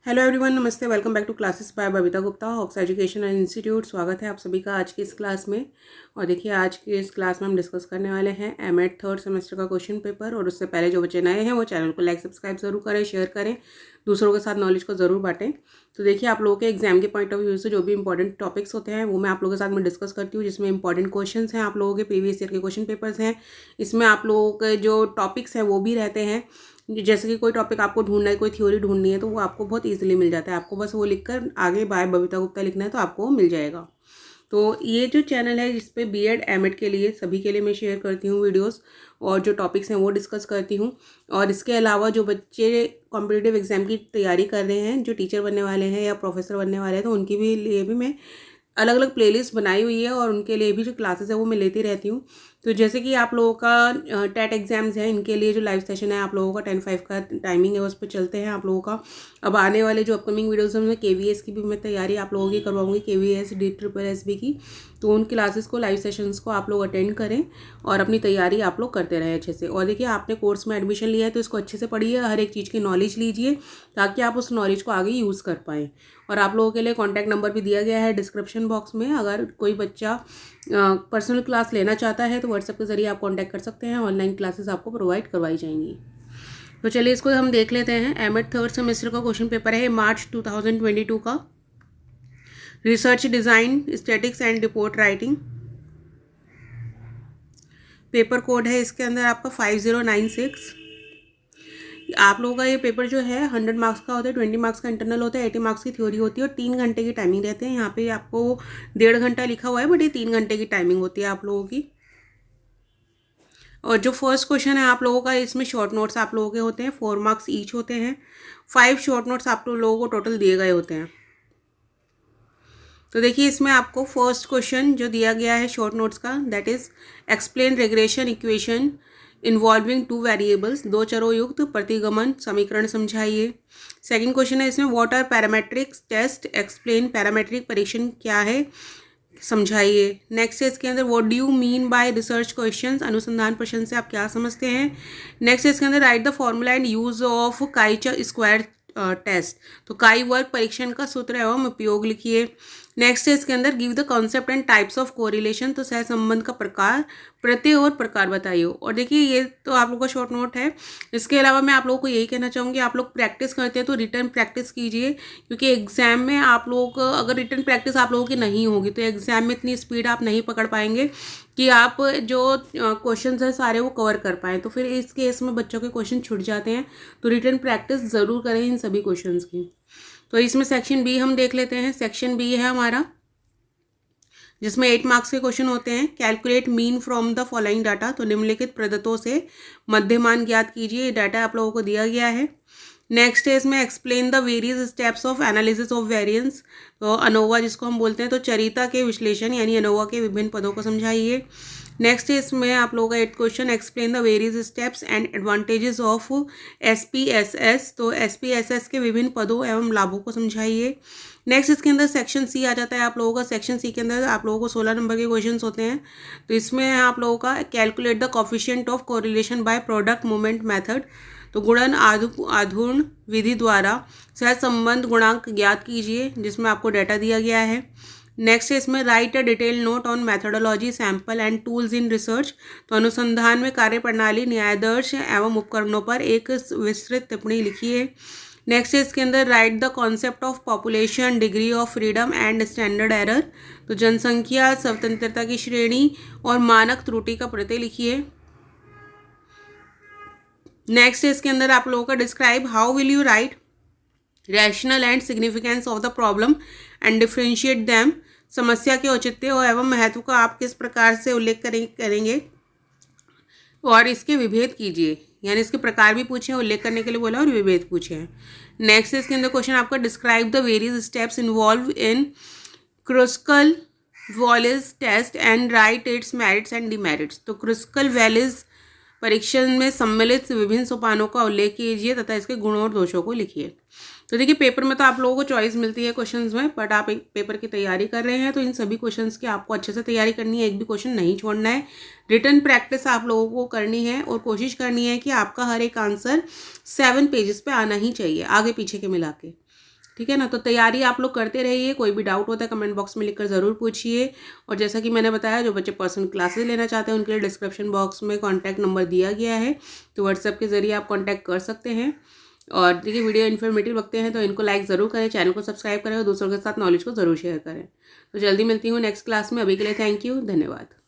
Hello everyone, नमस्ते। Welcome back to classes by Babita Gupta, Hawks education and institute. स्वागत है आप सभी का आज की इस क्लास में। और देखिए, आज की इस क्लास में हम डिस्कस करने वाले हैं एमएड थर्ड सेमेस्टर का क्वेश्चन पेपर। और उससे पहले जो बच्चे नए हैं वो चैनल को लाइक सब्सक्राइब जरूर करें, शेयर करें, दूसरों के साथ नॉलेज को ज़रूर बांटें। तो देखिए, आप लोगों के एग्जाम के पॉइंट ऑफ व्यू से जो भी इंपॉर्टेंट टॉपिक्स होते हैं वो मैं आप लोगों के साथ में डिस्कस करती हूँ, जिसमें इंपॉर्टेंट क्वेश्चन हैं, आप लोगों के प्रीवियस ईयर के क्वेश्चन पेपर्स हैं। इसमें आप लोगों के जो टॉपिक्स हैं वो भी रहते हैं। जैसे कि कोई टॉपिक आपको ढूंढना है, कोई थ्योरी ढूंढनी है, तो वो आपको बहुत इजीली मिल जाता है। आपको बस वो लिखकर आगे बाय बबीता गुप्ता लिखना है तो आपको मिल जाएगा। तो ये जो चैनल है जिस पे बीएड एमएड के लिए सभी के लिए मैं शेयर करती हूँ वीडियोस, और जो टॉपिक्स हैं वो डिस्कस करती हूँ। और इसके अलावा जो बच्चे कॉम्पिटिटिव एग्जाम की तैयारी कर रहे हैं, जो टीचर बनने वाले हैं या प्रोफेसर बनने वाले हैं, तो उनके भी लिए भी मैं अलग अलग प्लेलिस्ट बनाई हुई है और उनके लिए भी जो क्लासेस है वो मैं लेती रहती हूँ। तो जैसे कि आप लोगों का टेट एग्जाम्स हैं, इनके लिए जो लाइव सेशन है आप लोगों का 10-5 का टाइमिंग है, उस पर चलते हैं आप लोगों का। अब आने वाले जो अपकमिंग वीडियोस में केवीएस की भी मैं तैयारी आप लोगों की करवाऊंगी, केवीएस DSSB की। तो उन क्लासेस को, लाइव सेशंस को आप लोग अटेंड करें और अपनी तैयारी आप लोग करते रहें अच्छे से। और देखिए, आपने कोर्स में एडमिशन लिया है तो इसको अच्छे से पढ़िए, हर एक चीज़ की नॉलेज लीजिए ताकि आप उस नॉलेज को आगे यूज़ कर पाएँ। और आप लोगों के लिए कॉन्टैक्ट नंबर भी दिया गया है डिस्क्रिप्शन बॉक्स में। अगर कोई बच्चा पर्सनल क्लास लेना चाहता है तो व्हाट्सएप के जरिए आप कांटेक्ट कर सकते हैं। ऑनलाइन क्लासेस आपको प्रोवाइड करवाई जाएंगी। तो चलिए इसको हम देख लेते हैं। एमएड थर्ड सेमेस्टर का क्वेश्चन पेपर है मार्च 2022 का। Research design, statics and report writing. Paper code है इसके अंदर आपका 5096। आप लोगों का ये पेपर जो है 100 मार्क्स का होता है, 20 मार्क्स का इंटरनल होता है, 80 मार्क्स की थ्योरी होती है और 3 घंटे की टाइमिंग रहते हैं। यहाँ पे आपको 1.5 घंटा लिखा हुआ है, बट ये 3 घंटे की टाइमिंग होती है आप लोगों की। और जो फर्स्ट क्वेश्चन है आप लोगों का, इसमें शॉर्ट नोट्स आप लोगों के होते हैं, 4 मार्क्स ईच होते हैं। 5 शॉर्ट नोट्स आप लोगों को टोटल दिए गए होते हैं। तो देखिए, इसमें आपको फर्स्ट क्वेश्चन जो दिया गया है शॉर्ट नोट्स का, that is explain regression equation involving 2 variables. 2 चरों युक्त प्रतिगमन समीकरण समझाइए। सेकंड क्वेश्चन है इसमें what are parametric test, explain parametric परीक्षण क्या है, समझाइए। नेक्स्ट है इसके अंदर what do you mean by research questions, अनुसंधान प्रश्न से आप क्या समझते हैं। नेक्स्ट है इसके अंदर write the formula and use of chi square test. तो काई वर्ग परीक्षण का सूत्र एवं उपयोग लिखिए। नेक्स्ट है इसके अंदर give the concept and types of correlation. तो सहसंबंध का प्रकार, प्रत्यय और प्रकार बताइए। और देखिए, ये तो आप लोगों का शॉर्ट नोट है। इसके अलावा मैं आप लोगों को यही कहना चाहूँगी, आप लोग प्रैक्टिस करते हैं तो रिटर्न प्रैक्टिस कीजिए, क्योंकि एग्जाम में आप लोगों को अगर रिटर्न प्रैक्टिस आप लोगों की नहीं होगी तो एग्जाम में इतनी स्पीड आप नहीं पकड़ पाएंगे कि आप जो क्वेश्चन है सारे वो कवर कर पाएँ। तो फिर इस केस में बच्चों के क्वेश्चन छूट जाते हैं। तो रिटर्न प्रैक्टिस ज़रूर करें इन सभी क्वेश्चन की। तो इसमें सेक्शन बी हम देख लेते हैं। सेक्शन बी है हमारा, जिसमें 8 मार्क्स के क्वेश्चन होते हैं। Calculate mean from the following data. तो निम्नलिखित प्रदत्तों से मध्यमान ज्ञात कीजिए। ये डाटा आप लोगों को दिया गया है। नेक्स्ट है इसमें explain the various steps of analysis of variance. तो अनोवा जिसको हम बोलते हैं, तो चरिता के विश्लेषण यानी अनोवा के विभिन्न पदों को समझाइए। नेक्स्ट है इसमें आप लोगों का 8 question, explain the various steps and advantages of SPSS। तो SPSS के विभिन्न पदों एवं लाभों को समझाइए। नेक्स्ट इसके अंदर सेक्शन सी आ जाता है आप लोगों का। सेक्शन सी के अंदर आप लोगों को 16 नंबर के क्वेश्चन होते हैं। तो इसमें आप लोगों का calculate the coefficient of correlation by product movement method. तो गुणन आघूर्ण विधि द्वारा सहसंबंध गुणांक ज्ञात कीजिए, जिसमें आपको डाटा दिया गया है। नेक्स्ट है इसमें right a detail note on methodology, sample and tools in research. तो अनुसंधान में कार्यप्रणाली, न्यायादर्श एवं उपकरणों पर एक विस्तृत टिप्पणी लिखिए। नेक्स्ट है इसके अंदर write the concept of population, degree of freedom and standard error. तो जनसंख्या, स्वतंत्रता की श्रेणी और मानक त्रुटि का प्रत्यय लिखिए। नेक्स्ट है इसके अंदर आप लोगों का describe how will you right rational and significance of the problem and differentiate them. समस्या के औचित्य एवं महत्व का आप किस प्रकार से उल्लेख करेंगे और इसके विभेद कीजिए। यानी इसके प्रकार भी पूछे, उल्लेख करने के लिए बोला, और विभेद पूछे हैं। नेक्स्ट इसके अंदर क्वेश्चन आपका describe the various steps involve in Kruskal Wallis test and write its merits and demerits. तो क्रुस्कल वालिस परीक्षण में सम्मिलित विभिन्न सोपानों का उल्लेख कीजिए तथा इसके गुणों और दोषों को लिखिए। तो देखिए, पेपर में तो आप लोगों को चॉइस मिलती है क्वेश्चंस में, बट आप एक पेपर की तैयारी कर रहे हैं तो इन सभी क्वेश्चंस की आपको अच्छे से तैयारी करनी है, एक भी क्वेश्चन नहीं छोड़ना है। रिटर्न प्रैक्टिस आप लोगों को करनी है और कोशिश करनी है कि आपका हर एक आंसर 7 पेजेस पे आना ही चाहिए, आगे पीछे के मिला के। ठीक है ना। तो तैयारी आप लोग करते रहिए, कोई भी डाउट होता है कमेंट बॉक्स में लिखकर ज़रूर पूछिए। और जैसा कि मैंने बताया, जो बच्चे पर्सनल क्लासेस लेना चाहते हैं उनके लिए डिस्क्रिप्शन बॉक्स में कॉन्टैक्ट नंबर दिया गया है, तो व्हाट्सएप के ज़रिए आप कॉन्टैक्ट कर सकते हैं। और देखिए, वीडियो इन्फॉर्मेटिव लगते हैं तो इनको लाइक ज़रूर करें, चैनल को सब्सक्राइब करें और दूसरों के साथ नॉलेज को ज़रूर शेयर करें। तो जल्दी मिलती हूँ नेक्स्ट क्लास में। अभी के लिए थैंक यू, धन्यवाद।